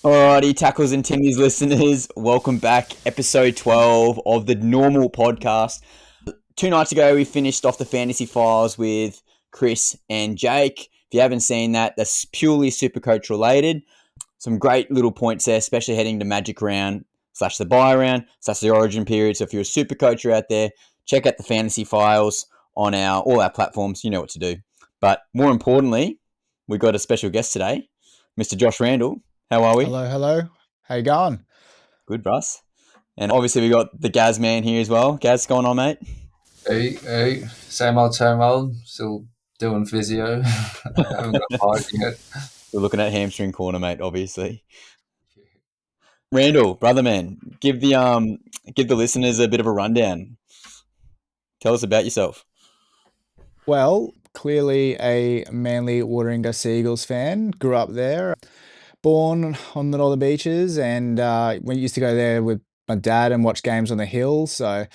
Alrighty, Tackles and Tinnies listeners, welcome back. Episode 12 of the normal podcast. 2 nights ago, we finished off the fantasy files with Chris and Jake. If you haven't seen that, that's purely Supercoach related. Some great little points there, especially heading to Magic Round / the buy round / the Origin period. So if you're a Supercoacher out there, check out the fantasy files on all our platforms. You know what to do. But more importantly, we've got a special guest today, Mr. Josh Randall. How are we? Hello. How you going? Good, Russ. And obviously we got the Gaz man here as well. Gaz, what's going on, mate? Hey. Same old, still doing physio. I haven't got fired yet. We're looking at hamstring corner, mate, obviously. Randall, brother man, give the listeners a bit of a rundown. Tell us about yourself. Well, clearly a Manly Warringah Sea Eagles fan. Grew up there. Born on the Northern Beaches, and we used to go there with my dad and watch games on the hill. So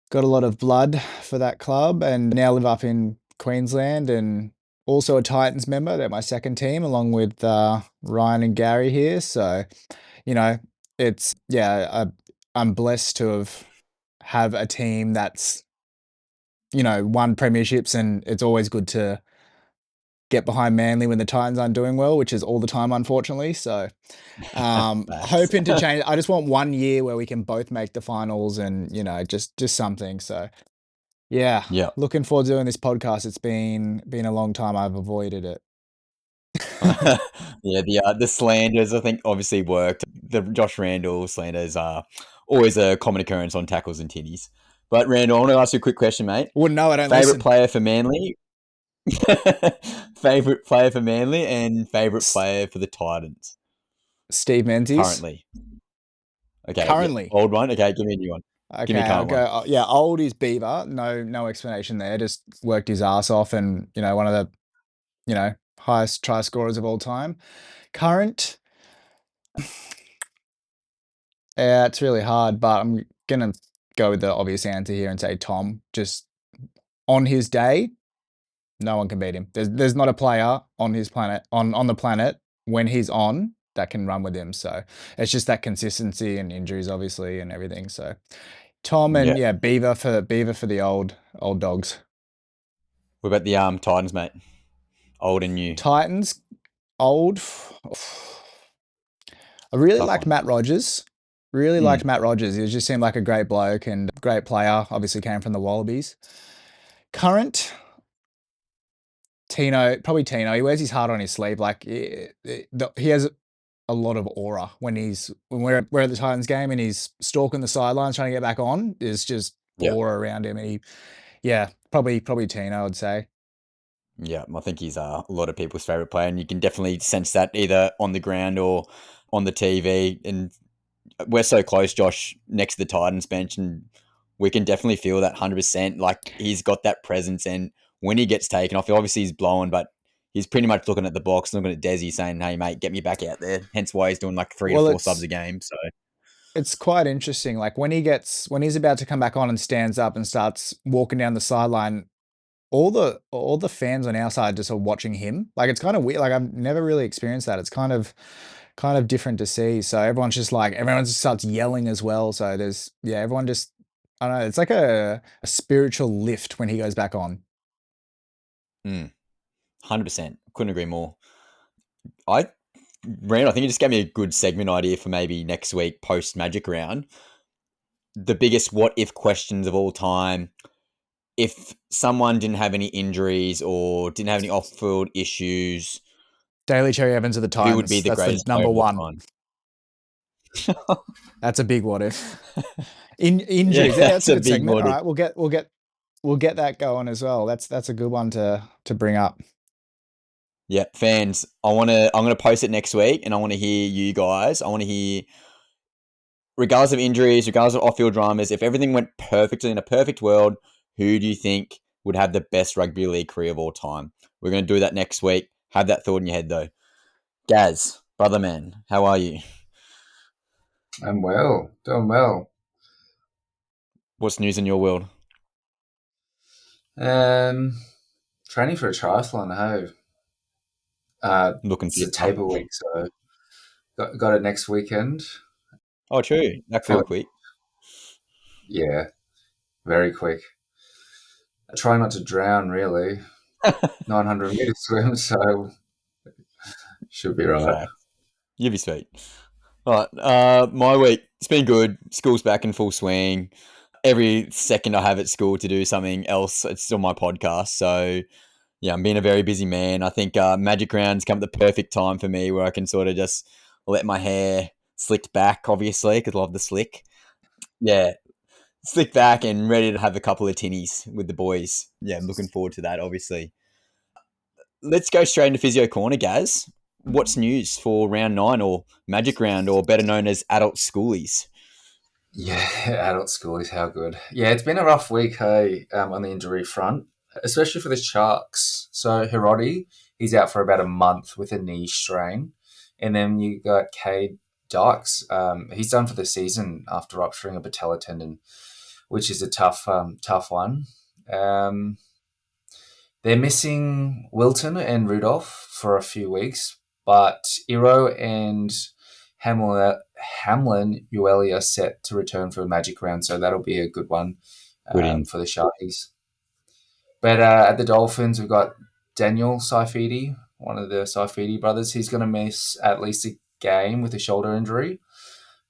got a lot of blood for that club, and now live up in Queensland, and also a Titans member. They're my second team, along with Ryan and Gary here. So, I'm blessed to have a team that's won premierships, and it's always good to get behind Manly when the Titans aren't doing well, which is all the time, unfortunately. So, hoping to change. I just want 1 year where we can both make the finals, and just something. So, yeah, looking forward to doing this podcast. It's been a long time. I've avoided it. The slanders, I think, obviously worked. The Josh Randall slanders are always a common occurrence on Tackles and Tinnies. But Randall, I want to ask you a quick question, mate. Wouldn't know. I don't Favorite listen. player for Manly? Favorite player for Manly and favorite player for the Titans? Steve Menzies. Currently. Okay. Currently. Yeah, old one? Okay, give me a new one. Okay, give me a current one. Yeah, old is Beaver. No explanation there. Just worked his ass off, and one of the highest try scorers of all time. Current. Yeah, it's really hard, but I'm gonna go with the obvious answer here and say Tom. Just on his day, no one can beat him. There's not a player on his planet on the planet when he's on that can run with him. So it's just that consistency and injuries, obviously, and everything. So Tom and Beaver for the old dogs. What about the Titans, mate? Old and new. Titans, old. I really liked Matt Rogers. Liked Matt Rogers. He just seemed like a great bloke and great player. Obviously came from the Wallabies. Current, Tino. He wears his heart on his sleeve. Like he has a lot of aura when we're at the Titans game and he's stalking the sidelines trying to get back on. There's just aura around him, and probably Tino, I'd say. Yeah, I think he's a lot of people's favorite player, and you can definitely sense that either on the ground or on the TV. And we're so close, Josh, next to the Titans bench, and we can definitely feel that 100%. Like, he's got that presence, and when he gets taken off, obviously he's blowing, but he's pretty much looking at the box, looking at Desi saying, hey, mate, get me back out there. Hence why he's doing like 3 to 4 subs a game. So it's quite interesting. Like when he's about to come back on and stands up and starts walking down the sideline, all the fans on our side just are watching him. Like, it's kind of weird. Like, I've never really experienced that. It's kind of different to see. So everyone just starts yelling as well. So everyone just, I don't know. It's like a spiritual lift when he goes back on. 100%. Couldn't agree more. Rand, I think you just gave me a good segment idea for maybe next week post Magic Round. The biggest what if questions of all time. If someone didn't have any injuries or didn't have any off-field issues, Daly Cherry Evans of the Titans. Who would be the greatest number player of all one? That's a big what if. Injuries. Yeah, that's a good segment. All right, we'll get that going as well. That's a good one to bring up. Yeah, fans, I'm gonna post it next week, and I want to hear you guys. I want to hear, regardless of injuries, regardless of off-field dramas, if everything went perfectly in a perfect world, who do you think would have the best rugby league career of all time? We're gonna do that next week. Have that thought in your head, though. Gaz, brother man, how are you? I'm well, doing well. What's news in your world? Training for a triathlon. It's a taper week, so got it next weekend. Oh, true. That Feel quite quick. yeah, very quick. I try not to drown, really. 900-meter swim, so should be right. Fact. You'll be sweet. All right. My week, it's been good. School's back in full swing. Every second I have at school to do something else, it's still my podcast. So, yeah, I'm being a very busy man. I think Magic Round's come at the perfect time for me where I can sort of just let my hair slick back, obviously, because I love the slick. Yeah, slick back and ready to have a couple of tinnies with the boys. Yeah, I'm looking forward to that, obviously. Let's go straight into Physio Corner, Gaz. What's news for round 9 or Magic Round, or better known as adult schoolies? Yeah, adult school is how good. Yeah, it's been a rough week, hey, on the injury front, especially for the Sharks. So Hiroti, he's out for about a month with a knee strain. And then you got Cade Dykes. He's done for the season after rupturing a patella tendon, which is a tough one. They're missing Wilton and Rudolph for a few weeks, but Iro and Hamlin Ueli are set to return for a Magic Round, so that'll be a good one Good in. for the Sharkies. But at the Dolphins, we've got Daniel Saifidi, one of the Saifidi brothers. He's going to miss at least a game with a shoulder injury,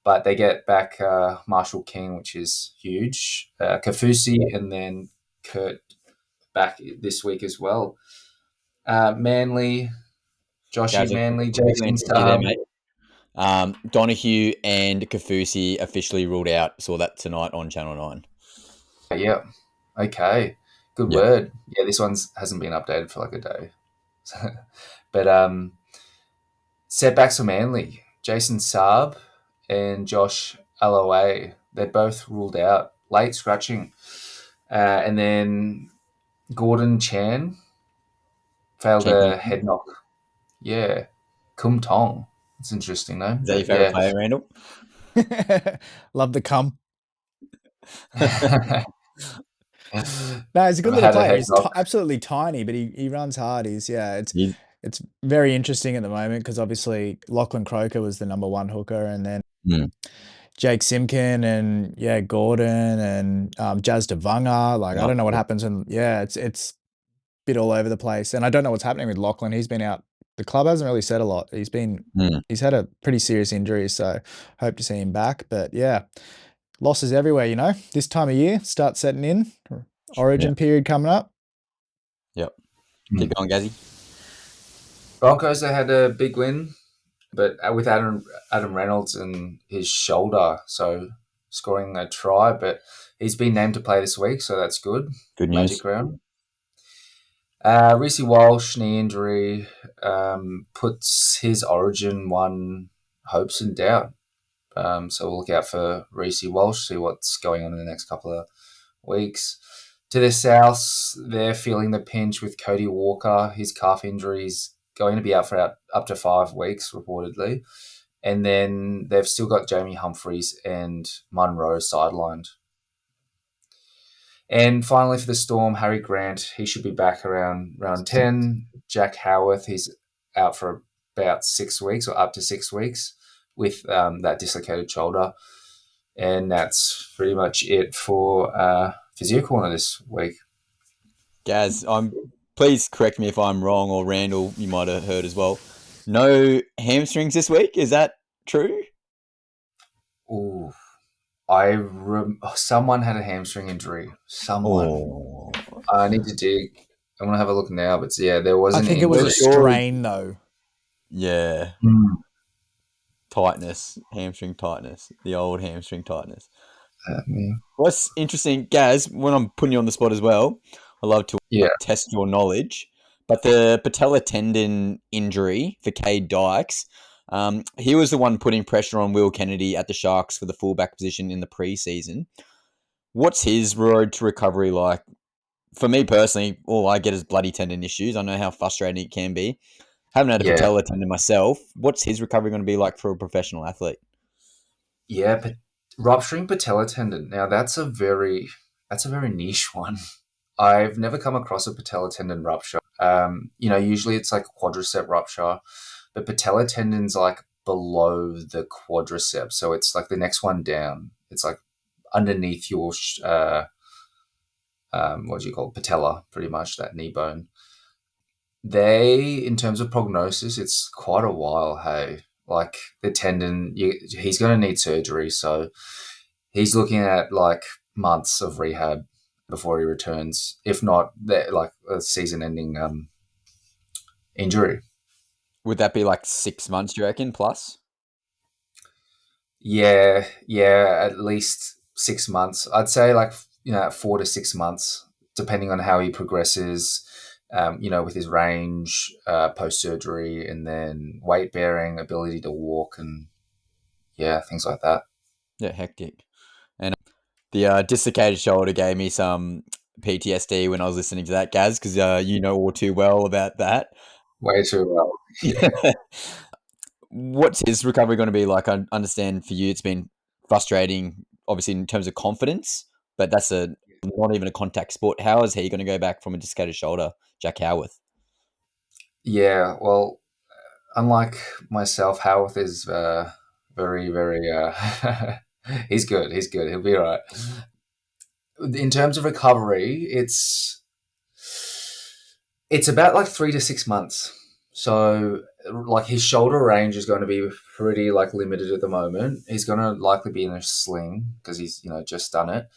but they get back Marshall King, which is huge, Kafusi, and then Kurt back this week as well. Manly, Joshy Gaz, I'm Manley, going to Jason interrupt you there, Saab. mate. Donahue and Kafusi officially ruled out. Saw that tonight on Channel 9. Yeah. Okay. Good Yep. word. Yeah, this one hasn't been updated for like a day. But setbacks for Manly. Jason Saab and Josh Alloway. They're both ruled out. Late scratching. And then Gordon Chan failed a Championship. head knock. Yeah. Kum Tong. It's interesting name. Is that your But favourite yeah. player, Randall? Love the cum. No, he's a good little Had a player. head He's knock. absolutely tiny, but he runs hard. He's It's very interesting at the moment because obviously Lachlan Croker was the number one hooker, and then Jake Simkin and Gordon and Jazz Devanga. Like I don't know what happens, and it's a bit all over the place, and I don't know what's happening with Lachlan. He's been out. The club hasn't really said a lot. He's had a pretty serious injury, so hope to see him back. But yeah, losses everywhere. You know, this time of year starts setting in. Origin period coming up. Yep. Keep going, Gazzy. Broncos, they had a big win, but with Adam Reynolds and his shoulder, so scoring a try, but he's been named to play this week, so that's good. Good news. Magic Round. Reece Walsh, knee injury, puts his Origin one hopes in doubt. So we'll look out for Reece Walsh, see what's going on in the next couple of weeks. To the south, they're feeling the pinch with Cody Walker. His calf injury is going to be out for up to 5 weeks, reportedly. And then they've still got Jamie Humphreys and Munro sidelined. And finally, for the Storm, Harry Grant, he should be back around round 10. Jack Howarth, he's out for about 6 weeks or up to 6 weeks with that dislocated shoulder. And that's pretty much it for Physio Corner this week. Gaz, please correct me if I'm wrong, or Randall, you might have heard as well. No hamstrings this week. Is that true? Ooh, someone had a hamstring injury. Someone. Oh. I need to dig. I'm gonna have a look now, but yeah, there was. I think it was a strain though. Yeah. Tightness, hamstring tightness, the old hamstring tightness. What's interesting, Gaz, when I'm putting you on the spot as well, I love to test your knowledge, but the patella tendon injury for Cade Dykes, he was the one putting pressure on Will Kennedy at the Sharks for the fullback position in the preseason. What's his road to recovery like? For me personally, all I get is bloody tendon issues. I know how frustrating it can be. Haven't had a patella tendon myself. What's his recovery going to be like for a professional athlete? Yeah, but rupturing patella tendon. Now that's a very niche one. I've never come across a patella tendon rupture. Usually it's like a quadricep rupture, but patella tendon's like below the quadriceps. So it's like the next one down. It's like underneath your what do you call it? Patella, pretty much that knee bone. In terms of prognosis, it's quite a while. Hey, like the tendon, he's going to need surgery. So he's looking at like months of rehab before he returns. If not, like a season-ending injury. Would that be like 6 months, do you reckon, plus? Yeah, at least 6 months. I'd say like 4 to 6 months, depending on how he progresses. With his range, post surgery, and then weight bearing, ability to walk, and things like that. Yeah, hectic. And the dislocated shoulder gave me some PTSD when I was listening to that, Gaz, because you know all too well about that. Way too well. Yeah. What's his recovery going to be like? I understand for you it's been frustrating, obviously, in terms of confidence, but that's not even a contact sport. How is he going to go back from a dislocated shoulder, Jack Howarth? Yeah, well, unlike myself, Howarth is very, very. He's good. He's good. He'll be all right. In terms of recovery, it's about like 3 to 6 months. So, like his shoulder range is going to be pretty like limited at the moment. He's going to likely be in a sling because he's just done it,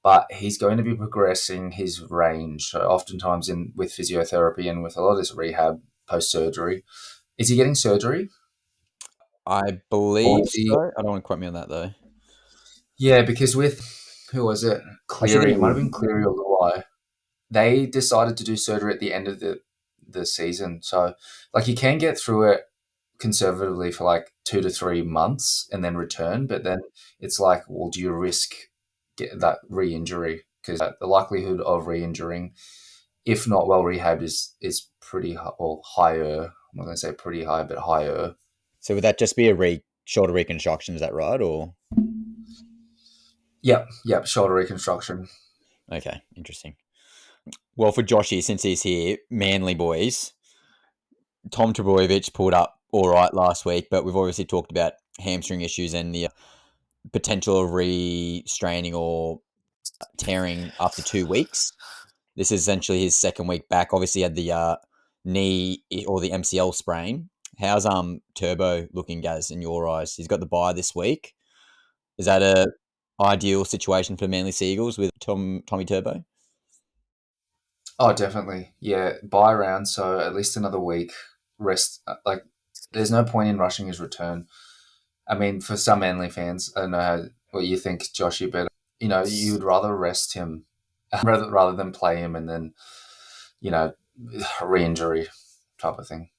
but he's going to be progressing his range. So, oftentimes with physiotherapy and with a lot of this rehab post surgery, is he getting surgery? I believe so. I don't want to quote me on that though. Yeah, because with who was it? Cleary. It might have been Cleary or Luai. They decided to do surgery at the end of the season. So like you can get through it conservatively for like 2 to 3 months and then return, but then it's like, well, do you risk get that re-injury? Because the likelihood of re-injuring, if not well rehabbed, is pretty higher. I'm not going to say pretty high, but higher. So would that just be a shoulder reconstruction? Is that right? Or Yep, shoulder reconstruction. okay, interesting. Well, for Joshy, since he's here, Manly boys, Tom Trbojevic pulled up all right last week, but we've obviously talked about hamstring issues and the potential of re-straining or tearing after 2 weeks. This is essentially his second week back. Obviously, he had the knee or the MCL sprain. How's Turbo looking, Gaz, in your eyes? He's got the bye this week. Is that a ideal situation for Manly Seagulls with Tommy Turbo? Oh, definitely. Yeah, bye round, so at least another week rest. Like, there's no point in rushing his return. I mean, for some Manly fans, I don't know what you think, Joshy, but you would rather rest him rather than play him and then you know re-injury type of thing.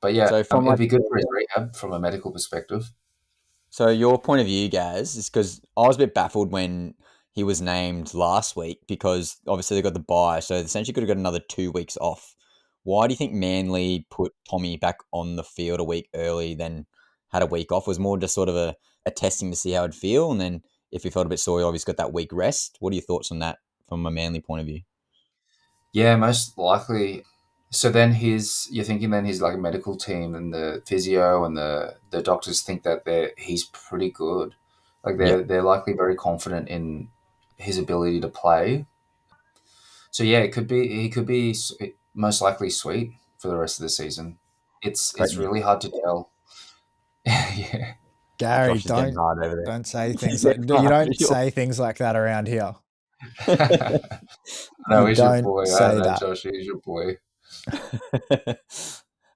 But yeah, So from it'd like be good for his rehab from a medical perspective. So your point of view, Gaz, is because I was a bit baffled when he was named last week because obviously they got the bye, so they essentially could have got another 2 weeks off. Why do you think Manly put Tommy back on the field a week early, then had a week off? Was more just sort of a testing to see how it'd feel, and then if he felt a bit sore, he obviously got that week rest. What are your thoughts on that from a Manly point of view? Yeah, most likely. So then you're thinking then his like medical team and the physio and the doctors think that he's pretty good. Like Yeah, they're likely very confident in his ability to play. So yeah, he could be most likely sweet for the rest of the season. great It's news. really hard to tell. Yeah. Gary, Josh is getting don't hard over there. don't say things Yeah, like you right, don't sure. say things like that around here. No, You he's your don't boy. I say don't know, that. Josh. He's your boy.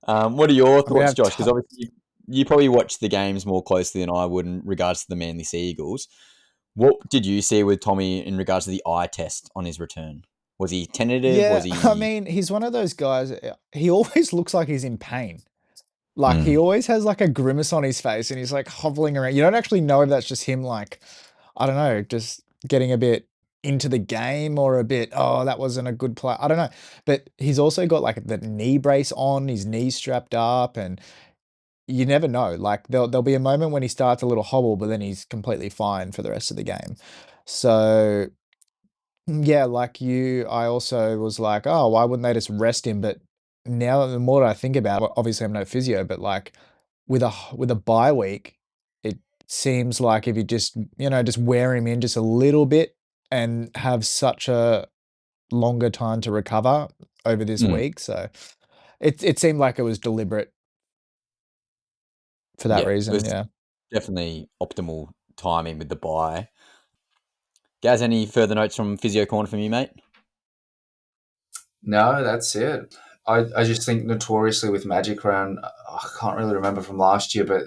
What are your I'm gonna thoughts, have Josh? Because obviously you probably watch the games more closely than I would in regards to the Manly Sea Eagles. What did you see with Tommy in regards to the eye test on his return? Was he tentative? Was Yeah, I he? mean, he's one of those guys. He always looks like he's in pain. Like he Mm. always has like a grimace on his face, and he's like hobbling around. You don't actually know if that's just him, like I don't know, just getting a bit into the game or a bit. Oh, that wasn't a good play. I don't know, but he's also got like the knee brace on, his knees strapped up, and you never know. Like there'll be a moment when he starts a little hobble, but then he's completely fine for the rest of the game. So yeah, like you, I also was like, oh, why wouldn't they just rest him? But now the more I think about it, obviously I'm no physio, but like with a bye week, it seems like if you just just wear him in just a little bit and have such a longer time to recover over this Mm. week. So it seemed like it was deliberate for that Yeah, it reason. was Yeah. definitely optimal timing with the buy. Gaz, any further notes from Physio Corner from you, mate? No, that's it. I just think notoriously with Magic Round, I can't really remember from last year, but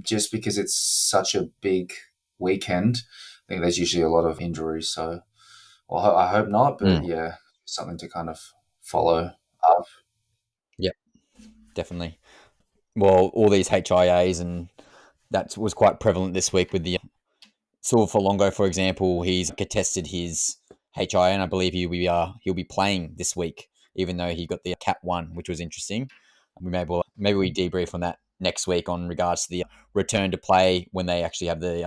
just because it's such a big weekend, I think there's usually a lot of injuries. So, well, I hope not, but Mm. yeah, something to kind of follow up. Yeah, definitely. Well, all these HIAs, and that was quite prevalent this week with the Silver Longo, for example. He's contested his HIA, and I believe he'll be playing this week, even though he got the Cat 1, which was interesting. Maybe we debrief on that next week on regards to the return to play when they actually have the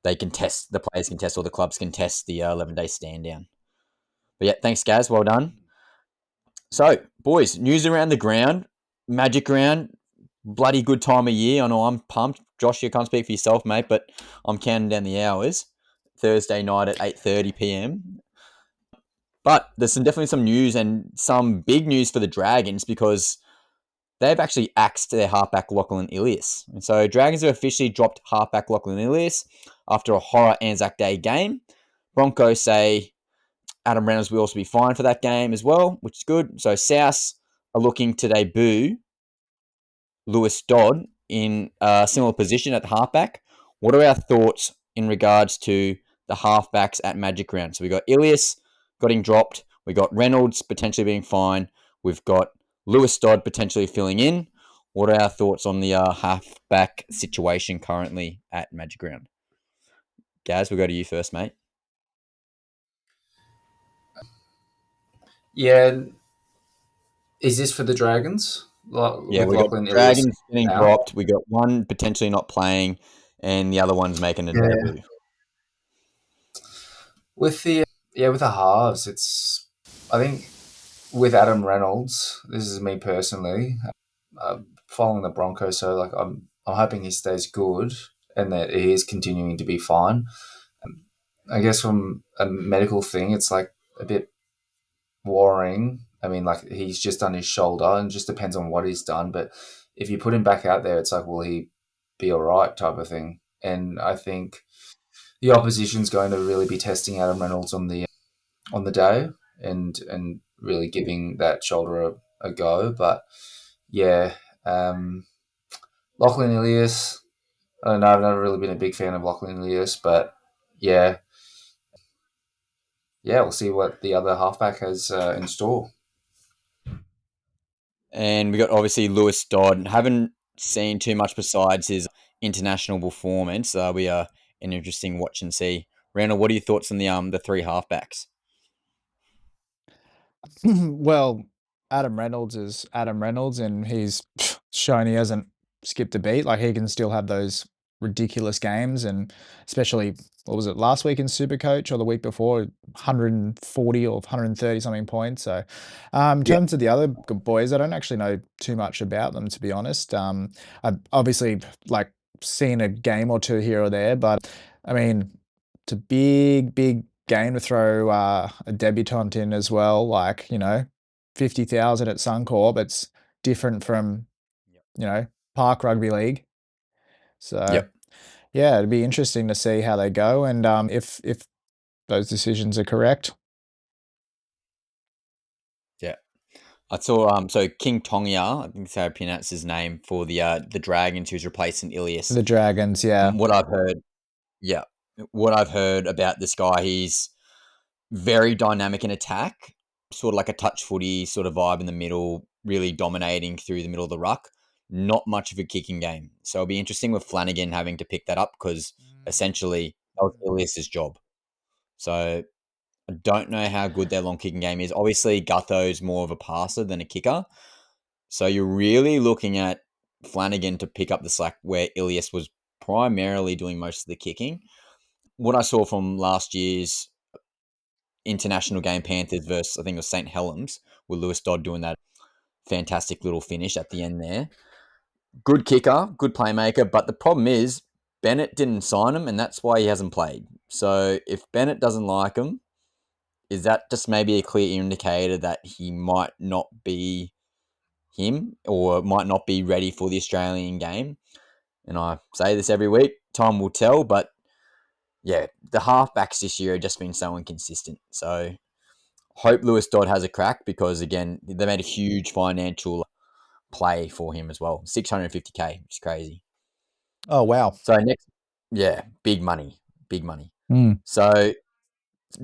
players can test, or the clubs can test the 11-day stand down. But yeah, thanks, Gaz. Well done. So, boys, news around the ground. Magic round, bloody good time of year. I know I'm pumped. Josh, you can't speak for yourself, mate, but I'm counting down the hours. Thursday night at 8:30 p.m. But there's definitely some news, and some big news for the Dragons, because they've actually axed their halfback Lachlan Ilias. And so Dragons have officially dropped halfback Lachlan Ilias after a horror Anzac Day game. Broncos say Adam Reynolds will also be fine for that game as well, which is good. So South are looking to debut Lewis Dodd in a similar position at the halfback. What are our thoughts in regards to the halfbacks at Magic Round? So we got Ilias getting dropped. We got Reynolds potentially being fine. We've got Lewis Dodd potentially filling in. What are our thoughts on the halfback situation currently at Magic Round? Gaz, we'll go to you first, mate. Yeah, is this for the Dragons Yeah, with we got Lachlan Ilias Dragons getting out? dropped. We got one potentially not playing, and the other one's making a Yeah, debut. with the with the halves, it's I think with Adam Reynolds. This is me personally. Following the Broncos, so like I'm hoping he stays good and that he is continuing to be fine. I guess from a medical thing, it's like a bit worrying. I mean, like he's just done his shoulder, and just depends on what he's done. But if you put him back out there, it's like, will he be all right, type of thing. And I think the opposition's going to really be testing Adam Reynolds on the day and really giving that shoulder a go. But yeah, Lachlan Ilias. I don't know. I've never really been a big fan of Lachlan Ilias, but yeah, we'll see what the other halfback has in store. And we got obviously Lewis Dodd. Haven't seen too much besides his international performance. We are an interesting watch and see. Randall, what are your thoughts on the three halfbacks? Well, Adam Reynolds is Adam Reynolds, and he's shown he hasn't skipped a beat. Like he can still have those ridiculous games, and especially what was it last week in Supercoach or the week before, 140 or 130 something points. So, in Yeah, terms of the other good boys, I don't actually know too much about them, to be honest. I've obviously like seen a game or two here or there, but I mean, it's a big game to throw a debutant in as well. Like 50,000 at Suncorp. It's different from Park Rugby League. So yep, yeah, it'd be interesting to see how they go and if those decisions are correct. yeah. I saw so King Tongia, I think that's how I pronounce his name, for the Dragons, who's replacing Ilias. The Dragons, yeah. What I've heard, yeah, what I've heard about this guy, he's very dynamic in attack, sort of like a touch footy sort of vibe in the middle, really dominating through the middle of the ruck. Not much of a kicking game. So it'll be interesting with Flanagan having to pick that up, because essentially that was Ilias's job. So I don't know how good their long kicking game is. Obviously, Gutho's more of a passer than a kicker. So you're really looking at Flanagan to pick up the slack where Ilias was primarily doing most of the kicking. What I saw from last year's international game, Panthers versus, I think it was St. Helens, with Lewis Dodd doing that fantastic little finish at the end there. Good kicker, good playmaker, but the problem is Bennett didn't sign him, and that's why he hasn't played. So if Bennett doesn't like him, is that just maybe a clear indicator that he might not be him or might not be ready for the Australian game? And I say this every week, time will tell, but yeah, the halfbacks this year have just been so inconsistent. So hope Lewis Dodd has a crack because, again, they made a huge financial play for him as well. 650K, which is crazy. Oh, wow. So next, yeah, big money, big money. Mm. So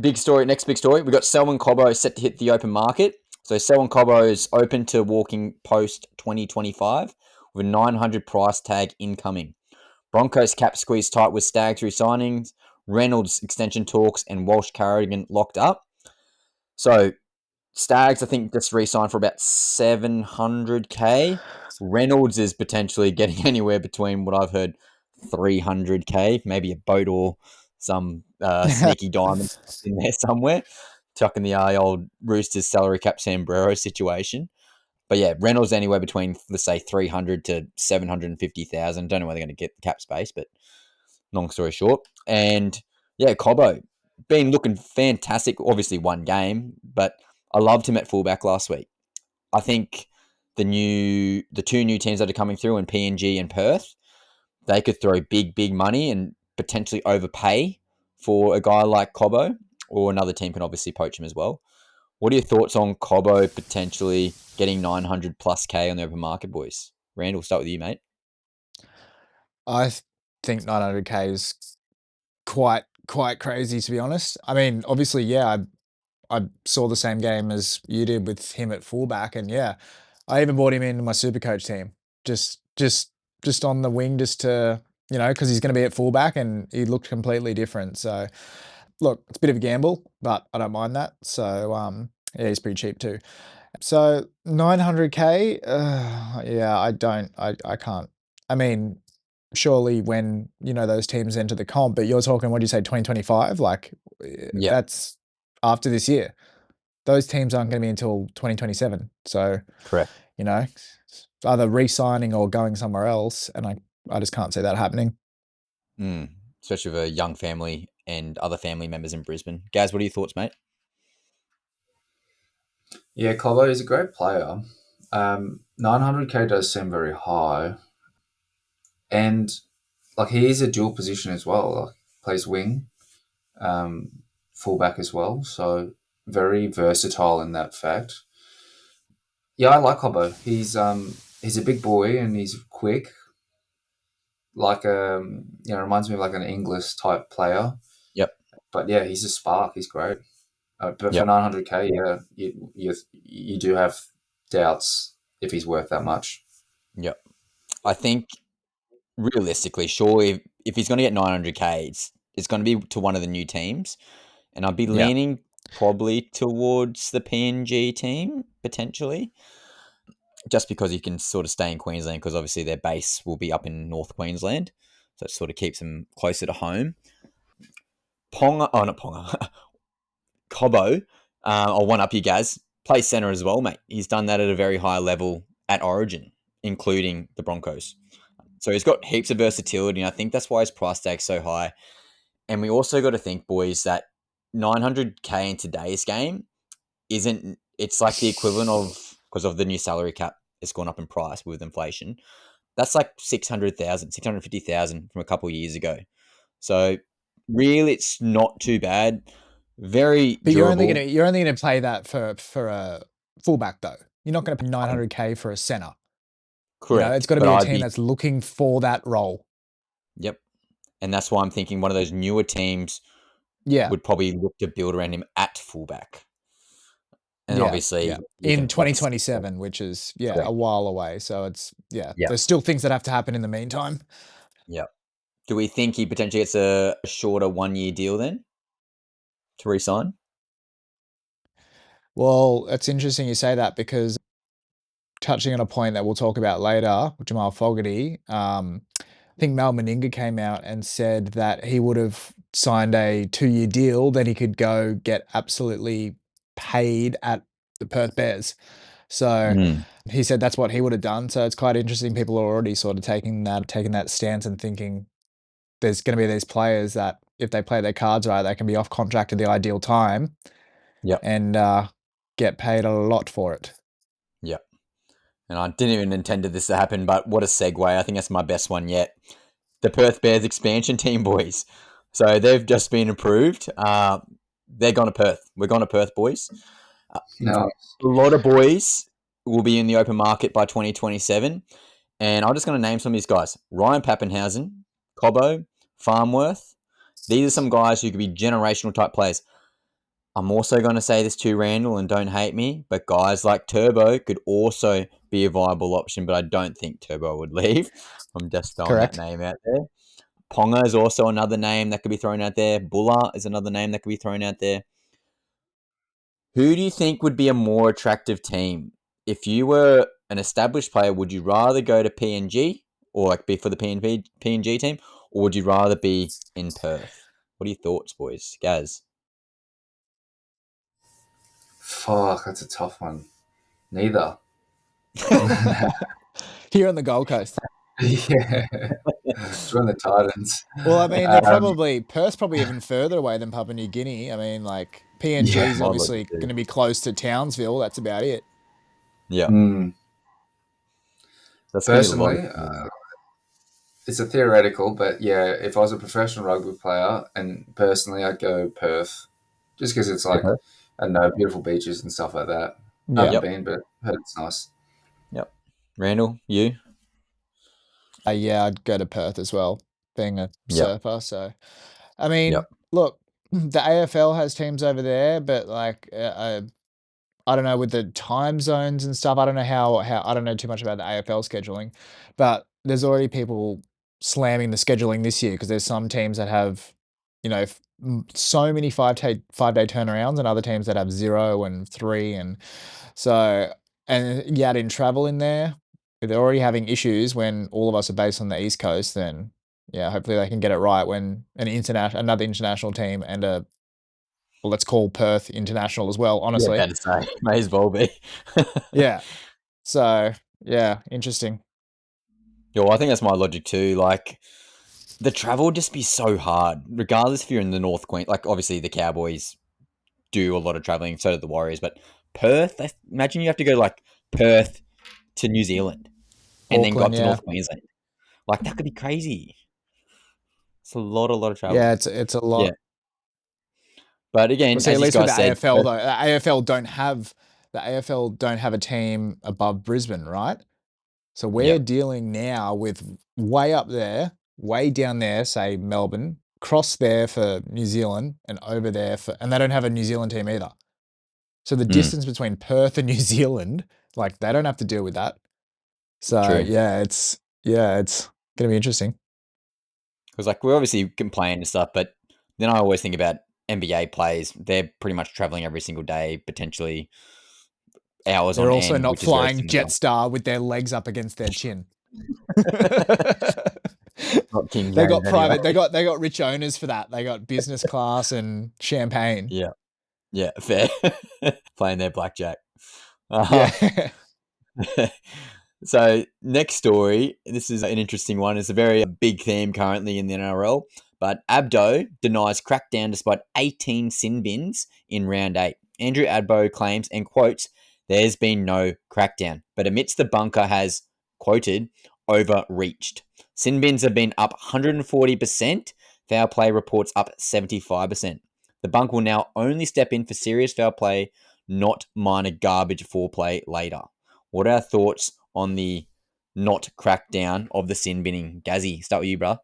big story, next big story, we got Selwyn Cobbo set to hit the open market. So Selwyn Cobbo is open to walking post 2025 with a 900 price tag incoming. Broncos cap squeeze tight with Stags re-signings, Reynolds extension talks, and Walsh Carrigan locked up. So Stags, I think, just re-signed for about 700K. Reynolds is potentially getting anywhere between what I've heard 300K, maybe a boat or some sneaky diamond in there somewhere, tucking the old Roosters salary cap sombrero situation. But yeah, Reynolds anywhere between, let's say, 300 to 750,000. Don't know where they're going to get the cap space, but long story short. And yeah, Cobbo been looking fantastic. Obviously, one game, but I loved him at fullback last week. I think the two new teams that are coming through in PNG and Perth, they could throw big money and potentially overpay for a guy like Cobbo, or another team can obviously poach him as well. What are your thoughts on Cobbo potentially getting 900 plus K on the open market, boys? Randall, start with you, mate. I think 900K is quite crazy, to be honest. I mean, obviously, yeah, I saw the same game as you did with him at fullback, and yeah, I even brought him into my super coach team, just just on the wing, just to, you know, because he's going to be at fullback, and he looked completely different. So look, it's a bit of a gamble, but I don't mind that. So yeah, he's pretty cheap too. So 900K, yeah, I can't. I mean, surely when, you know, those teams enter the comp, but you're talking, what do you say, 2025? Like, Yeah, that's after this year. Those teams aren't going to be until 2027. So, correct. you know, it's either re-signing or going somewhere else, and I just can't see that happening. Especially with a young family and other family members in Brisbane. Gaz, what are your thoughts, mate? Yeah, Cobbo is a great player. 900K does seem very high, and like he is a dual position as well. Like plays wing, fullback as well. So very versatile in that fact. Yeah, I like Cobbo. He's a big boy and he's quick. Like reminds me of like an English type player. Yep. But yeah, he's a spark. He's great. But for Yep. 900K, yeah, you do have doubts if he's worth that much. Yep. I think realistically, surely if he's going to get 900K, it's going to be to one of the new teams. And I'd be Yeah. leaning probably towards the PNG team, potentially, just because he can sort of stay in Queensland, because obviously their base will be up in North Queensland. So it sort of keeps them closer to home. Not Ponga, Cobbo, I'll one up you guys, plays centre as well, mate. He's done that at a very high level at Origin, including the Broncos. So he's got heaps of versatility, and I think that's why his price tag's so high. And we also got to think, boys, that 900K in today's game isn't, it's like the equivalent of, because of the new salary cap, it's gone up in price with inflation. That's like 600,000, 650,000 from a couple of years ago. So really, it's not too bad. Very But durable. you're only gonna play that for a fullback though. You're not gonna pay 900K for a center. You know, it's Correct. got to But be a I'd team be, that's looking for that role. yep. And that's why I'm thinking one of those newer teams Yeah, would probably look to build around him at fullback. And yeah, obviously, yeah. you In can, like you said, 2027, which is, yeah, a correct. while away. So it's, yeah, Yeah. there's still things that have to happen in the meantime. Yeah. Do we think he potentially gets a shorter 1 year deal then to resign? Well, it's interesting you say that, because touching on a point that we'll talk about later, Jamal Fogarty, I think Mal Meninga came out and said that he would have signed a 2-year deal, then he could go get absolutely paid at the Perth Bears. So he said that's what he would have done. So it's quite interesting. People are already sort of taking that stance and thinking there's going to be these players that if they play their cards right, they can be off contract at the ideal time Yep. and get paid a lot for it. Yep. And I didn't even intend this to happen, but what a segue. I think that's my best one yet. The Perth Bears expansion team, boys. So they've just been approved. They're going to Perth. We're going to Perth, boys. No. A lot of boys will be in the open market by 2027. And I'm just going to name some of these guys. Ryan Pappenhausen, Cobbo, Farmworth. These are some guys who could be generational type players. I'm also going to say this to Randall, and don't hate me, but guys like Turbo could also be a viable option, but I don't think Turbo would leave. I'm just throwing Correct. that name out there. Ponga is also another name that could be thrown out there. Buller is another name that could be thrown out there. Who do you think would be a more attractive team? If you were an established player, would you rather go to PNG or like be for the PNG team, or would you rather be in Perth? What are your thoughts, boys? Gaz? Fuck, that's a tough one. Neither. Here on the Gold Coast. Yeah. Join the Titans. Well, I mean, they're Perth's probably even further away than Papua New Guinea. I mean, like PNG is my obviously logic too. going to be close to Townsville. That's about it. Yeah. That's going to be a lot. Personally, it's a theoretical, but yeah, if I was a professional rugby player, and personally, I'd go Perth, just because it's like, I don't know, beautiful beaches and stuff like that. I Yeah. haven't been, but heard it's nice. Yep. Randall, you? Yeah, I'd go to Perth as well, being a Yep. surfer. So, I mean, Yep. look, the AFL has teams over there, but like, I don't know with the time zones and stuff. I don't know how I don't know too much about the AFL scheduling, but there's already people slamming the scheduling this year because there's some teams that have, so many 5-day turnarounds and other teams that have 0 and 3 and so and you add in travel in there. If they're already having issues when all of us are based on the East Coast, then yeah, hopefully they can get it right when another international team and let's call Perth international as well, honestly. Yeah, about to say. May as well be. Yeah. So, yeah, interesting. Yeah, well, I think that's my logic too. Like, the travel would just be so hard, regardless if you're in the North Queen. Like, obviously, the Cowboys do a lot of traveling, so do the Warriors. But Perth, imagine you have to go like Perth to New Zealand and then go Auckland, up to yeah. North Queensland. Like, that could be crazy. It's a lot of travel. Yeah, it's a lot. Yeah. But again, Well, see, as at these least with guys the said, AFL though, the AFL don't have a team above Brisbane, right? So we're yeah, dealing now with way up there, way down there, say Melbourne, cross there for New Zealand, and over there and they don't have a New Zealand team either. So the distance between Perth and New Zealand, like they don't have to deal with that. So true. yeah, it's gonna be interesting. Because like we obviously complain and stuff, but then I always think about NBA players. They're pretty much traveling every single day, potentially hours They're on also end, not which is very flying similar. Jetstar with their legs up against their chin. Not King They James got anyway. private. They got rich owners for that. They got business class and champagne. Yeah, fair. Playing their blackjack. Yeah. So next story, this is an interesting one. It's a very big theme currently in the NRL. But Abdo denies crackdown despite 18 sin bins in round 8. Andrew Abdo claims and quotes, "There's been no crackdown," but admits the bunker has, quoted, overreached. Sin bins have been up 140%. Foul play reports up 75%. The bunk will now only step in for serious foul play, not minor garbage foreplay later. What are our thoughts on the not crackdown of the sin binning? Gazzy, start with you, bro.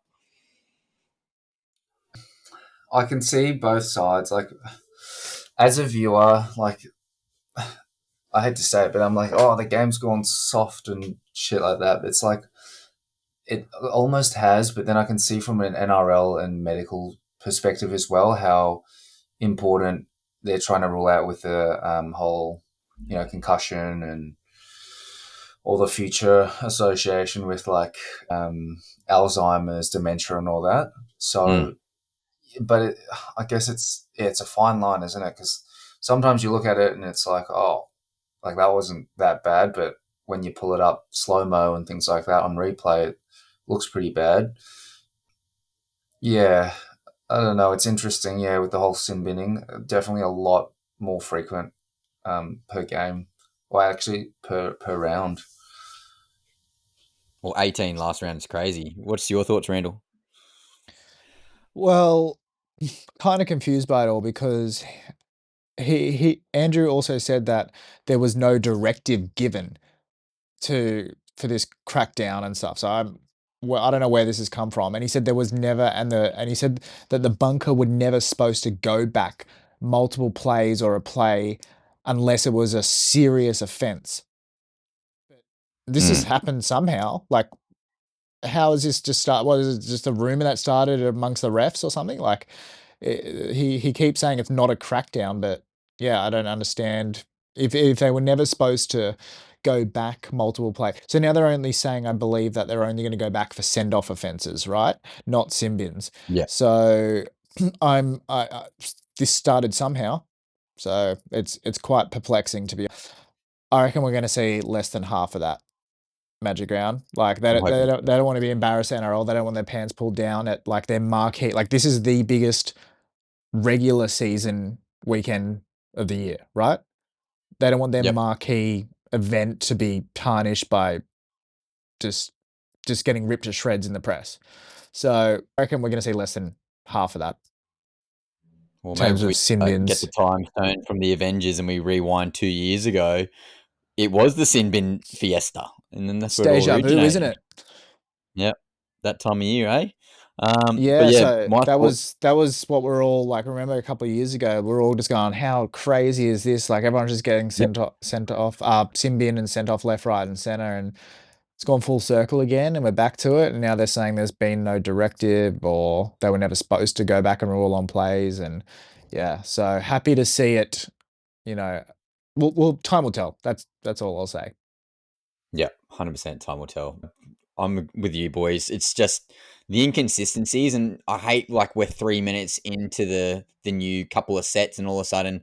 I can see both sides. Like, as a viewer, like, I hate to say it, but I'm like, oh, the game's gone soft and shit like that. It's like, it almost has, but then I can see from an NRL and medical perspective as well how important they're trying to rule out with the whole, concussion and all the future association with like Alzheimer's, dementia, and all that. So, but I guess it's a fine line, isn't it? Because sometimes you look at it and it's like, oh, Like that wasn't that bad, but when you pull it up slow mo and things like that on replay, it looks pretty bad. Yeah, I don't know. It's interesting, yeah, with the whole sin binning. Definitely a lot more frequent per game, or actually per round. Well, 18 last round is crazy. What's your thoughts, Randall? Well, kind of confused by it all because Andrew also said that there was no directive given for this crackdown and stuff. So I don't know where this has come from. And he said there was never, and he said that the bunker would never supposed to go back multiple plays or a play unless it was a serious offense. This has happened somehow. Like, how is this just start? What is it? Just a rumor that started amongst the refs or something? Like, he keeps saying it's not a crackdown, but yeah, I don't understand if they were never supposed to go back multiple play. So now they're only saying, I believe, that they're only going to go back for send off offenses, right? Not sin bins. Yeah. So this started somehow. So it's quite perplexing to be. I reckon we're going to see less than half of that. Magic Round. Like I'm hoping. they don't want to be embarrassed NRL. They don't want their pants pulled down at like their marquee. Like this is the biggest regular season weekend of the year, right? They don't want their Yep. marquee event to be tarnished by just getting ripped to shreds in the press. So I reckon we're going to see less than half of that Well, in maybe terms if we of sin get the bins. time stone from the Avengers and we rewind 2 years ago, it was the sin bin fiesta, and then that's It's where it all deja vu, isn't originated. it? Yep, that time of year, eh? But Yeah, yeah, so my thoughts. that was what we're all like. Remember a couple of years ago, we are all just going, "How crazy is this?" Like everyone's just getting Yep, sent off, sin bin and sent off left, right, and center, and it's gone full circle again, and we're back to it. And now they're saying there's been no directive, or they were never supposed to go back and rule on plays, and yeah, so happy to see it. You know, time will tell. That's all I'll say. yeah, 100%. Time will tell. I'm with you, boys. It's just the inconsistencies, and I hate like we're 3 minutes into the new couple of sets, and all of a sudden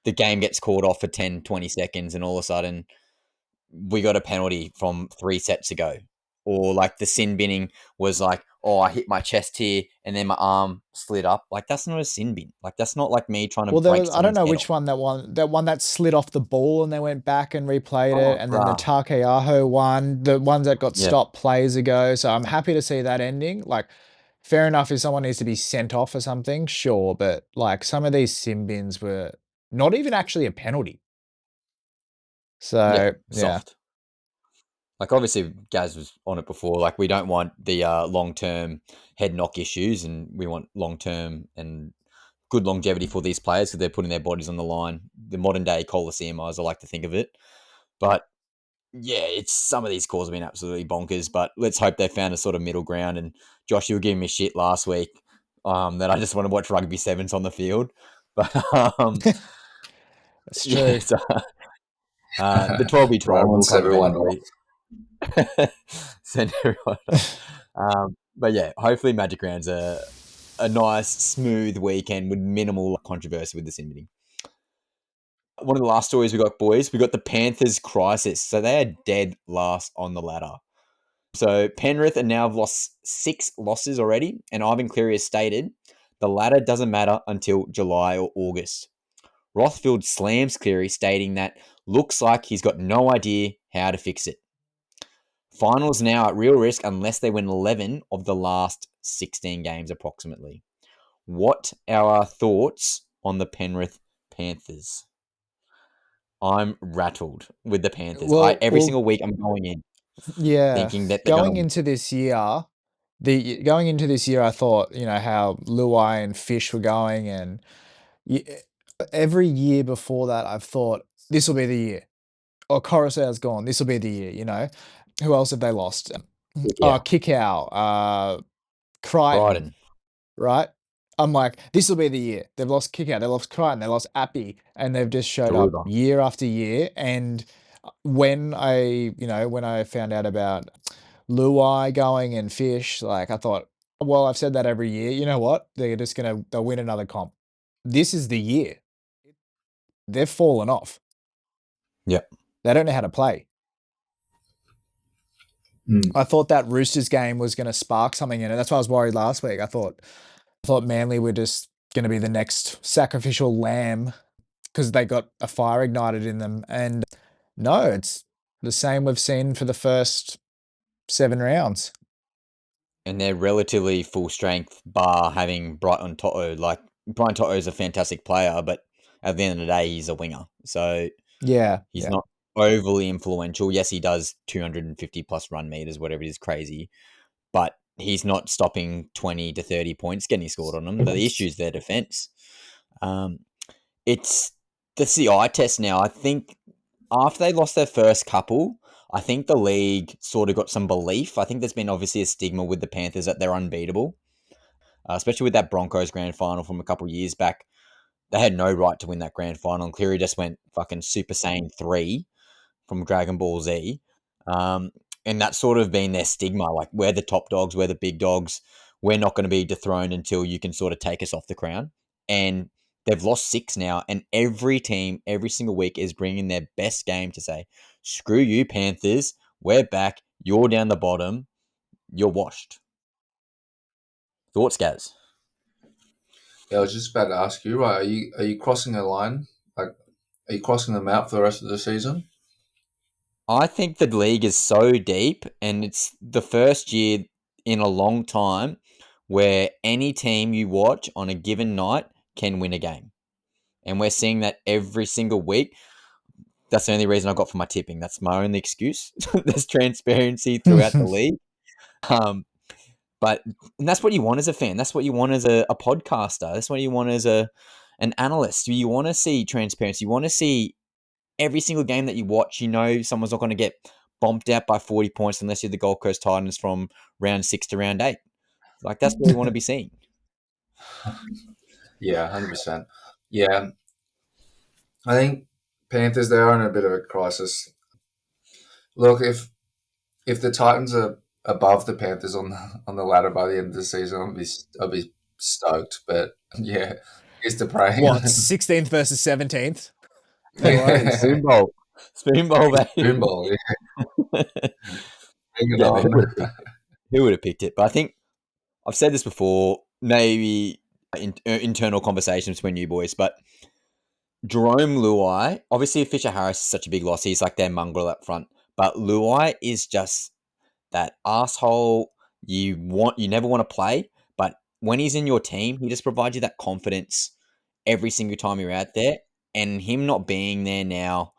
the game gets called off for 10, 20 seconds, and all of a sudden we got a penalty from 3 sets ago. Or like the sin binning was like, oh, I hit my chest here and then my arm slid up. Like that's not a sin bin. Like that's not like me trying to Well, there break was I don't someone's know head which off. one that slid off the ball and they went back and replayed it, Oh, and then the bruh. Takeaho one, the ones that got Yeah, stopped plays ago. So I'm happy to see that ending. Like, fair enough if someone needs to be sent off or something, sure, but like some of these sim bins were not even actually a penalty. yeah, So yeah, soft. Like obviously, Gaz was on it before. Like we don't want the long term head knock issues, and we want long term and good longevity for these players because they're putting their bodies on the line. The modern day Coliseum, as I like to think of it. But yeah, it's some of these calls have been absolutely bonkers. But let's hope they found a sort of middle ground. And Josh, you were giving me shit last week that I just want to watch rugby sevens on the field. But it's yeah, true. so, the 12v12 Right will once come everyone off. eventually. Send everyone off. But yeah, hopefully Magic Round's a nice, smooth weekend with minimal controversy with the sin. One of the last stories we got, boys, we got the Panthers crisis. So they are dead last on the ladder. So Penrith are now have lost 6 losses already, and Ivan Cleary has stated the ladder doesn't matter until July or August. Rothfield slams Cleary, stating that looks like he's got no idea how to fix it. Finals now at real risk unless they win 11 of the last 16 games approximately. What are our thoughts on the Penrith Panthers? I'm rattled with the Panthers. Every Well, single week I'm going in yeah. thinking that they're Going going to. into this year, going into this year, I thought, how Luai and Fish were going, and y- every year before that, I've thought this will be the year. Or Coruscant's gone. This will be the year. Who else have they lost? Yeah, Kickow, Crichton, Crichton, right? I'm like, this will be the year. They've lost Kickout, they lost Crichton, they lost Appy, and they've just showed up Daruba. year after year. And when I found out about Luai going and Fish, like I thought, well, I've said that every year. You know what? They'll win another comp. This is the year. They've fallen off. Yep. They don't know how to play. I thought that Roosters game was going to spark something in it. That's why I was worried last week. I thought Manly were just going to be the next sacrificial lamb because they got a fire ignited in them. And no, it's the same we've seen for the first 7 rounds. And they're relatively full strength, bar having Brighton Toto. Like, Brian Toto is a fantastic player, but at the end of the day, he's a winger. So Yeah. he's not overly influential. Yes, he does 250 plus run meters, whatever it is, crazy. But he's not stopping 20 to 30 points getting scored on them. The issue is their defense. That's the eye test now. I think after they lost their first couple, I think the league sort of got some belief. I think there's been obviously a stigma with the Panthers that they're unbeatable, especially with that Broncos grand final from a couple of years back. They had no right to win that grand final, and Cleary just went fucking Super Saiyan 3 from Dragon Ball Z. Um, and that's sort of been their stigma. Like, we're the top dogs, we're the big dogs. We're not going to be dethroned until you can sort of take us off the crown. And they've lost 6 now, and every team, every single week, is bringing their best game to say, screw you, Panthers. We're back. You're down the bottom. You're washed. Thoughts, Gaz? Yeah, I was just about to ask you, right? Are you crossing a line? Like, are you crossing them out for the rest of the season? I think the league is so deep, and it's the first year in a long time where any team you watch on a given night can win a game. And we're seeing that every single week. That's the only reason I got for my tipping. That's my only excuse. There's transparency throughout the league. But and that's what you want as a fan. That's what you want as a podcaster. That's what you want as an analyst. You want to see transparency. You want to see every single game that you watch, someone's not going to get bombed out by 40 points unless you're the Gold Coast Titans from round 6 to round 8. Like, that's what we want to be seeing. Yeah, 100%. Yeah, I think Panthers, they are in a bit of a crisis. Look, if the Titans are above the Panthers on the ladder by the end of the season, I'll be stoked. But yeah, here's to praying. What, 16th versus 17th? No worries. Spoon bowl. Spoon bowl, baby. Boomba, yeah. Bring it Yeah, but on. who would have picked it? But I think I've said this before, maybe internal conversations between you boys, but Jerome Luai, obviously Fisher Harris is such a big loss. He's like their mongrel up front. But Luai is just that asshole you never want to play, but when he's in your team, he just provides you that confidence every single time you're out there. And him not being there now,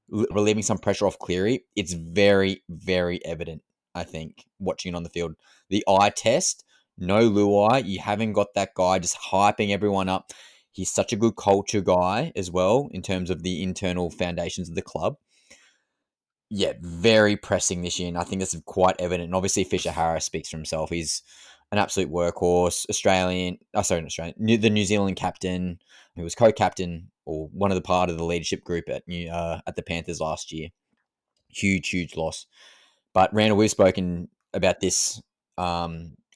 relieving some pressure off Cleary, it's very, very evident, I think, watching it on the field. The eye test, no Luai, you haven't got that guy just hyping everyone up. He's such a good culture guy as well in terms of the internal foundations of the club. Yeah, very pressing this year, and I think this is quite evident. And obviously, Fisher Harris speaks for himself. He's an absolute workhorse, Australian. Not Australian, the New Zealand captain. He was co-captain or one of the part of the leadership group at the Panthers last year. Huge, huge loss. But Randall, we've spoken about this a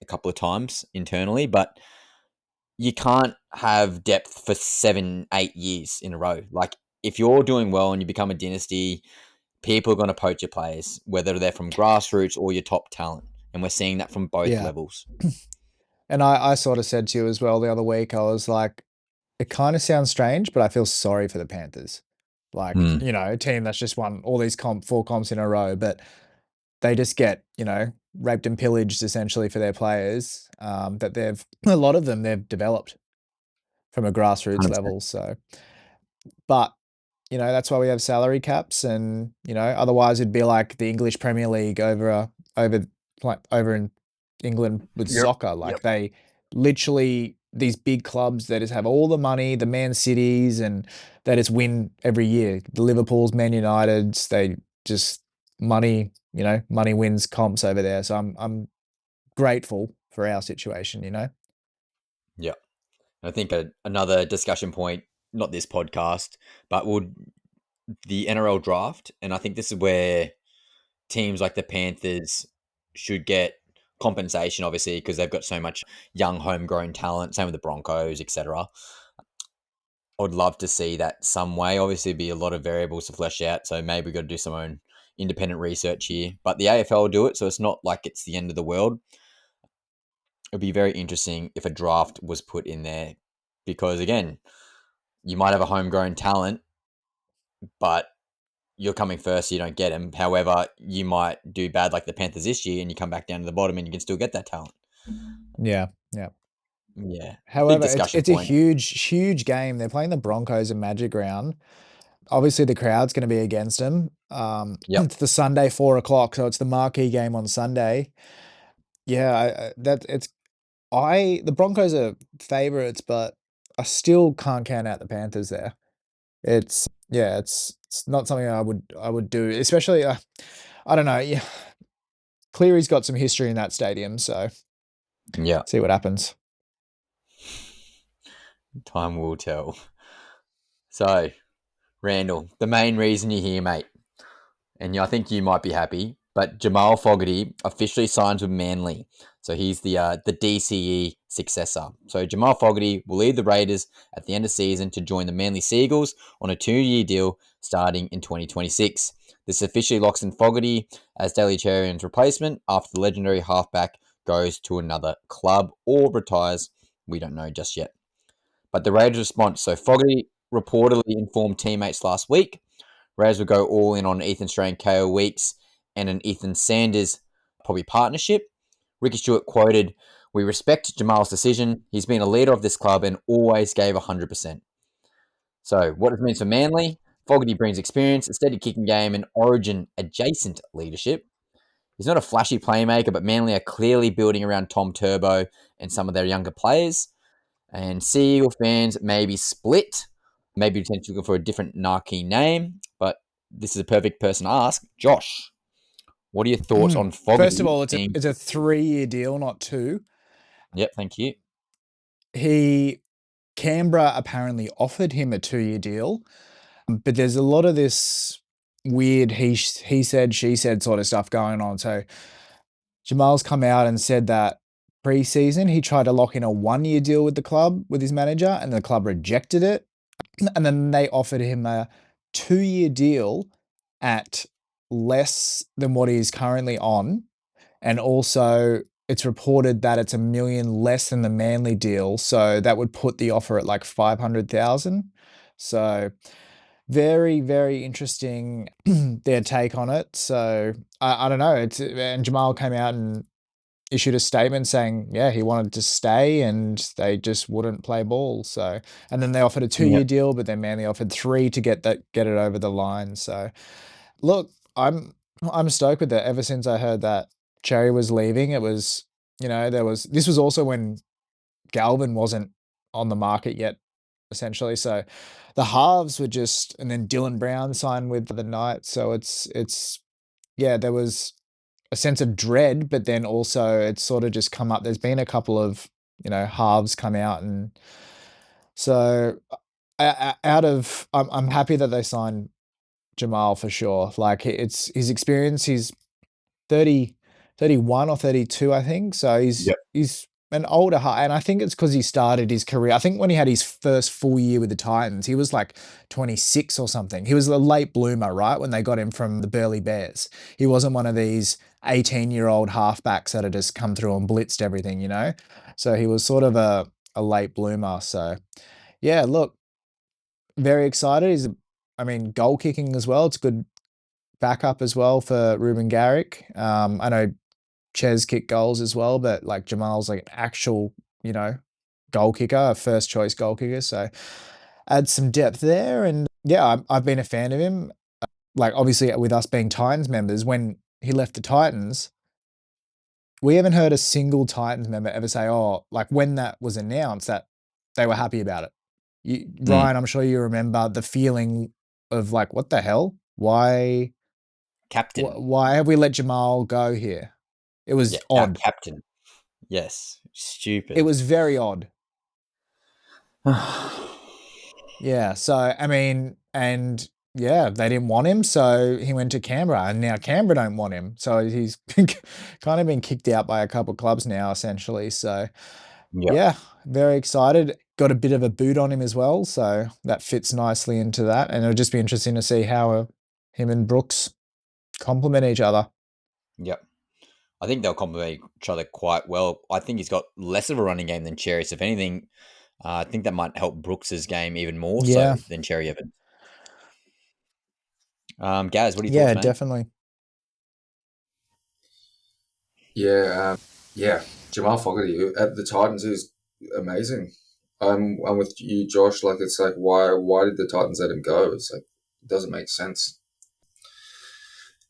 couple of times internally, but you can't have depth for 7, 8 years in a row. Like, if you're doing well and you become a dynasty, people are going to poach your players, whether they're from grassroots or your top talent. And we're seeing that from both levels. And I sort of said to you as well the other week, I was like, it kind of sounds strange, but I feel sorry for the Panthers. Like, a team that's just won all these 4 comps in a row, but they just get, raped and pillaged essentially for their players that a lot of them, they've developed from a grassroots 100%. level. So, but that's why we have salary caps, and otherwise it'd be like the English Premier League over in England with soccer. Like, they literally, these big clubs that just have all the money, the Man Cities, and they just win every year. The Liverpool's, Man United's, they just money wins comps over there. So I'm grateful for our situation. Yeah. I think another discussion point, not this podcast, but the NRL draft. And I think this is where teams like the Panthers should get compensation, obviously, because they've got so much young homegrown talent, same with the Broncos, etc. would love to see that some way. Obviously, it'd be a lot of variables to flesh out, so maybe we've got to do some own independent research here. But the AFL will do it, so it's not like it's the end of the world. It'd be very interesting if a draft was put in there because, again, you might have a homegrown talent, but you're coming first, so you don't get him. However, you might do bad like the Panthers this year and you come back down to the bottom and you can still get that talent. Yeah. Yeah. Big However, discussion it's a point. huge game. They're playing the Broncos in Magic Round. Obviously, the crowd's going to be against them. Yep. It's the Sunday 4:00, so it's the marquee game on Sunday. Yeah, the Broncos are favorites, but I still can't count out the Panthers there. It's not something I would do, especially I don't know. Yeah, Cleary's got some history in that stadium, so Yeah. see what happens. Time will tell. So, Randall, the main reason you're here, mate, and I think you might be happy, but Jamal Fogarty officially signs with Manly. So he's the DCE successor. So Jamal Fogarty will leave the Raiders at the end of the season to join the Manly Seagulls on a 2-year deal starting in 2026. This officially locks in Fogarty as Daly Cherry's replacement after the legendary halfback goes to another club or retires. We don't know just yet. But the Raiders' response. So Fogarty reportedly informed teammates last week Raiders would go all in on Ethan Strain, KO Weeks, and an Ethan Sanders probably partnership. Ricky Stewart quoted, "We respect Jamal's decision. He's been a leader of this club and always gave 100%. So what it means for Manly, Fogarty brings experience, a steady kicking game, and origin-adjacent leadership. He's not a flashy playmaker, but Manly are clearly building around Tom Turbo and some of their younger players. And Sea Eagle fans may be split, maybe potentially looking for a different Narkey name, but this is a perfect person to ask. Josh, what are your thoughts on Fogarty? First of all, it's a 3-year deal, not 2. Yep, thank you. Canberra apparently offered him a 2-year deal, but there's a lot of this weird he said, she said sort of stuff going on. So Jamal's come out and said that pre-season he tried to lock in a 1-year deal with the club, with his manager, and the club rejected it. And then they offered him a 2-year deal at less than what he's currently on. And also, it's reported that it's $1 million less than the Manly deal, so that would put the offer at like 500,000. So very, very interesting their take on it. So I don't know. And Jamal came out and issued a statement saying, yeah, he wanted to stay and they just wouldn't play ball. So, and then they offered a 2-year deal, but then Manly offered 3 to get it over the line. So look, I'm stoked with it. Ever since I heard that Cherry was leaving, it was, this was also when Galvin wasn't on the market yet, essentially. So the halves were just, and then Dylan Brown signed with the Knights. So there was a sense of dread, but then also it's sort of just come up. There's been a couple of, halves come out. And so I'm happy that they signed Jamal for sure. Like it's his experience. He's 30, 31 or 32, I think. So he's an older half, and I think it's because he started his career. I think when he had his first full year with the Titans, he was like 26 or something. He was a late bloomer, right? When they got him from the Burleigh Bears. He wasn't one of these 18-year-old halfbacks that had just come through and blitzed everything, So he was sort of a late bloomer. So yeah, look, very excited. Goal kicking as well. It's good backup as well for Ruben Garrick. I know Ches kicked goals as well, but like Jamal's like an actual, goal kicker, a first choice goal kicker. So add some depth there. And yeah, I've been a fan of him. Like obviously with us being Titans members, when he left the Titans, we haven't heard a single Titans member ever say, oh, like when that was announced that they were happy about it. Ryan, I'm sure you remember the feeling of like, what the hell? Why have we let Jamal go here? It was odd. Our captain. Yes. Stupid. It was very odd. Yeah. So, and yeah, they didn't want him. So he went to Canberra and now Canberra don't want him. So he's kind of been kicked out by a couple of clubs now, essentially. So yeah, very excited. Got a bit of a boot on him as well, so that fits nicely into that. And it'll just be interesting to see how him and Brooks complement each other. Yep. I think they'll complement each other quite well. I think he's got less of a running game than Cherry. So if anything, I think that might help Brooks's game even more Yeah. so than Cherry Evans. Gaz, what are your Yeah, thoughts, mate? definitely. Yeah. Jamal Fogarty at the Titans is amazing. I'm with you, Josh. Like, it's like, why did the Titans let him go? It's like, it doesn't make sense.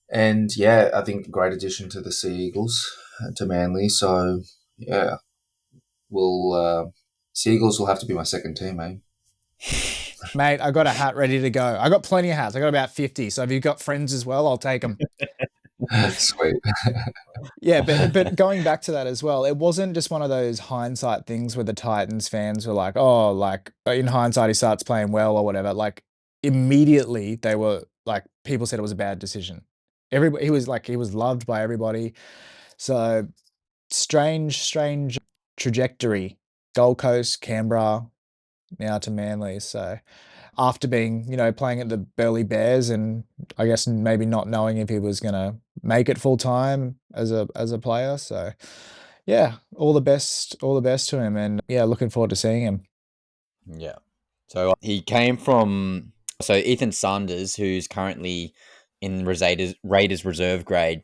And yeah, I think great addition to the Sea Eagles, to Manly. So yeah, Sea Eagles will have to be my second team, eh? Mate, I got a hat ready to go. I got plenty of hats. I got about 50. So if you've got friends as well, I'll take them. Sweet. Yeah, but going back to that as well, it wasn't just one of those hindsight things where the Titans fans were like, oh, like in hindsight he starts playing well or whatever. Like immediately they were like, people said it was a bad decision. Everybody, he was loved by everybody. So strange trajectory. Gold Coast, Canberra, now to Manly. So after being, playing at the Burleigh Bears and I guess maybe not knowing if he was gonna make it full time as a player. So yeah, all the best to him, and yeah, looking forward to seeing him. Yeah. So he came from Ethan Sanders, who's currently in Raiders reserve grade.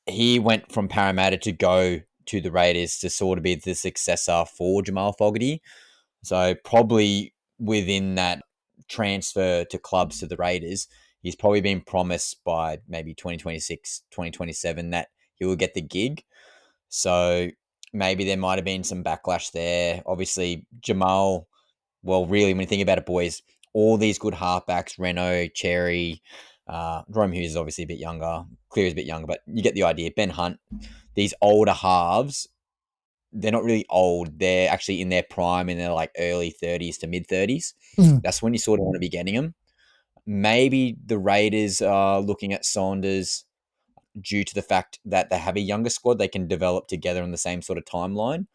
He went from Parramatta to go to the Raiders to sort of be the successor for Jamal Fogarty. So probably within that transfer to clubs to the Raiders, he's probably been promised by maybe 2026, 2027 that he will get the gig. So maybe there might have been some backlash there. Obviously, Jamal, well, really, when you think about it, boys, all these good halfbacks, Renault, Cherry, Jerome Hughes is obviously a bit younger, Clear is a bit younger, but you get the idea. Ben Hunt, these older halves, they're not really old. They're actually in their prime, in their like early 30s to mid 30s. That's when you sort of want to be getting them. Maybe the Raiders are looking at Saunders due to the fact that they have a younger squad they can develop together in the same sort of timeline.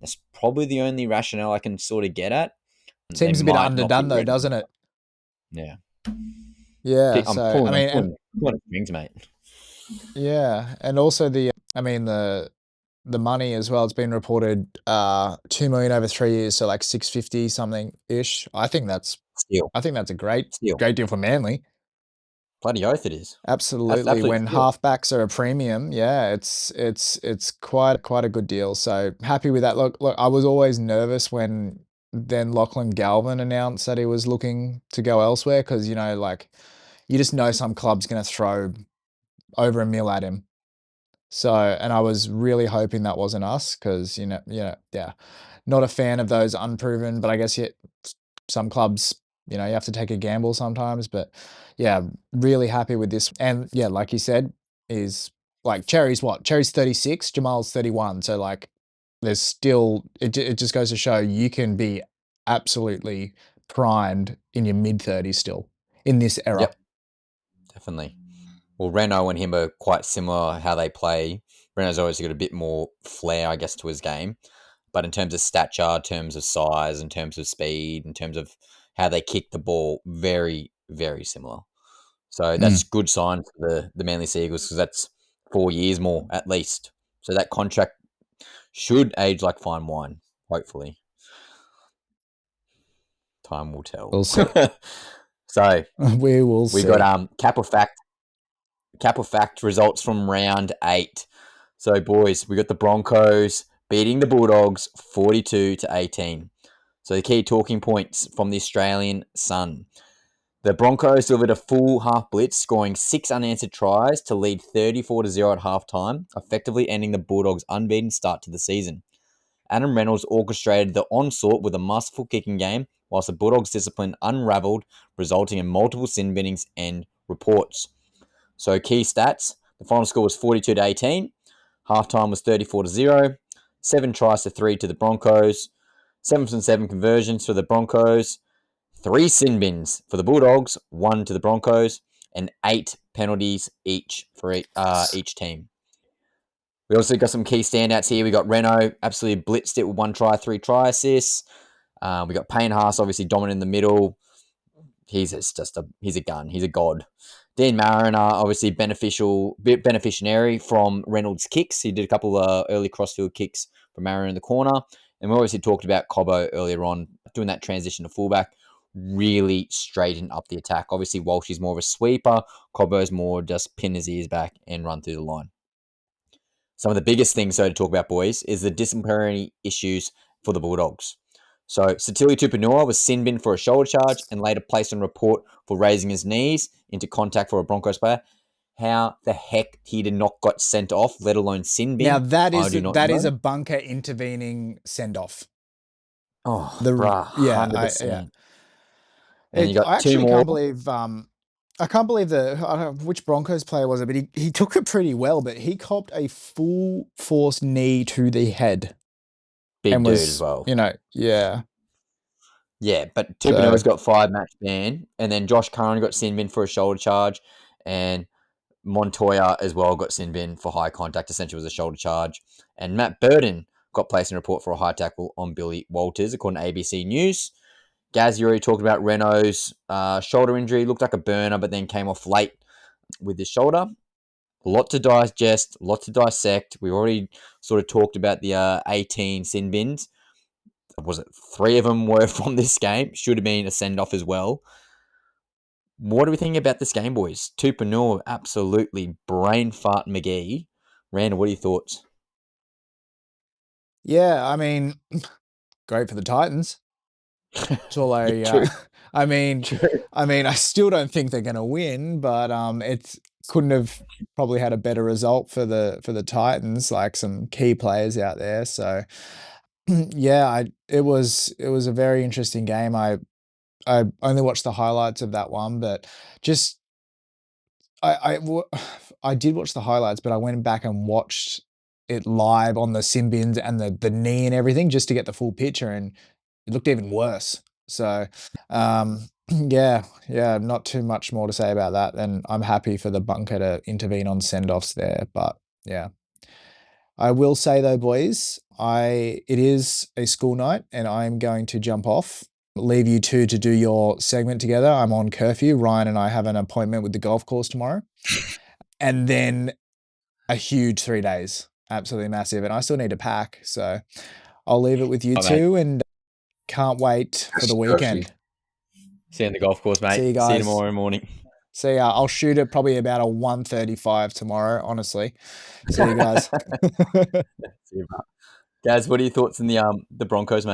That's probably the only rationale I can sort of get at. They Seems a bit might not be underdone though, ready. doesn't it? Yeah. Yeah. I'm So I pulling, I'm mean, and pulling, pulling strings, mate. yeah, and also the money as well. It's been reported 2 million over 3 years, so like 650 something ish. Steal. I think that's a great Steal. deal for Manly. Bloody oath it is. That's Absolutely. absolute When steal. halfbacks are a premium, yeah, it's quite a good deal. So happy with that. Look, I was always nervous when then Lachlan Galvin announced that he was looking to go elsewhere because like you just know some club's going to throw over a mil at him. So, and I was really hoping that wasn't us because yeah, not a fan of those unproven. But I guess some clubs, you have to take a gamble sometimes. But yeah, really happy with this. And yeah, like you said, is like Cherry's what? Cherry's 36, Jamal's 31. So like, there's still it just goes to show you can be absolutely primed in your mid 30s still in this era. Yep, definitely. Well, Renault and him are quite similar how they play. Renault's always got a bit more flair, I guess, to his game. But in terms of stature, in terms of size, in terms of speed, in terms of how they kick the ball, very, very similar. So that's good sign for the Manly Sea Eagles because that's 4 years more at least. So that contract should age like fine wine, hopefully. Time will tell. We'll see. So We will we see. got Cap of fact results from round 8. So boys, we got the Broncos beating the Bulldogs 42-18. So the key talking points from the Australian Sun. The Broncos delivered a full half blitz, scoring 6 unanswered tries to lead 34-0 at halftime, effectively ending the Bulldogs' unbeaten start to the season. Adam Reynolds orchestrated the onslaught with a masterful kicking game, whilst the Bulldogs' discipline unravelled, resulting in multiple sin binnings and reports. So key stats, the final score was 42-18, halftime was 34-0, 7 tries to 3 to the Broncos, 7 from 7 conversions for the Broncos, 3 sin bins for the Bulldogs, 1 to the Broncos, and 8 penalties each for each team. We also got some key standouts here. We got Renault absolutely blitzed it with 1 try, 3 try assists. We got Payne Haas obviously dominant in the middle. He's a gun. He's a god. Dean Mariner obviously beneficiary from Reynolds' kicks. He did a couple of early crossfield kicks for Mariner in the corner. And we obviously talked about Cobbo earlier on, doing that transition to fullback, really straighten up the attack. Obviously, Walsh is more of a sweeper. Cobbo's more just pin his ears back and run through the line. Some of the biggest things, to talk about, boys, is the disciplinary issues for the Bulldogs. So, Satili Tupanua was sin bin for a shoulder charge and later placed on report for raising his knees into contact for a Broncos player. How the heck he did not got sent off, let alone sin bin? Now that I do not is know. a bunker intervening send off. Oh, bruh, 100%. Yeah. And you got I two actually more. can't believe I can't believe I don't know which Broncos player was it, but he took it pretty well, but he copped a full force knee to the head. Big and dude was, as well. Yeah. Yeah, but Tupanua's got 5 match ban, and then Josh Curran got sin bin for a shoulder charge, and Montoya as well got sin bin for high contact, essentially was a shoulder charge. And Matt Burden got placed in report for a high tackle on Billy Walters, according to ABC News. Gaz, you already talked about Renault's shoulder injury. Looked like a burner, but then came off late with his shoulder. A lot to digest, a lot to dissect. We already sort of talked about the 18 sin bins. Was it 3 of them were from this game? Should have been a send-off as well. What do we think about this game, boys? Tupanua, absolutely brain fart McGee. Randall, what are your thoughts? Yeah, I mean, great for the Titans. That's all True. I mean, True. I still don't think they're going to win, but it couldn't have probably had a better result for the Titans, like some key players out there. So yeah, it was a very interesting game. I only watched the highlights of that one, but just I did watch the highlights, but I went back and watched it live on the sin bins and the knee and everything just to get the full picture, and it looked even worse. So, yeah, not too much more to say about that. And I'm happy for the bunker to intervene on send-offs there. But yeah, I will say though, boys, it is a school night and I'm going to jump off. Leave you two to do your segment together. I'm on curfew. Ryan and I have an appointment with the golf course tomorrow. And then a huge 3 days. Absolutely massive. And I still need to pack. So I'll leave it with you two and can't wait for the weekend. See you on the golf course, mate. See you guys. See you tomorrow morning. See ya. I'll shoot it probably about a 1:35 tomorrow, honestly. See you guys. See you, bro. Gaz, what are your thoughts on the Broncos, mate?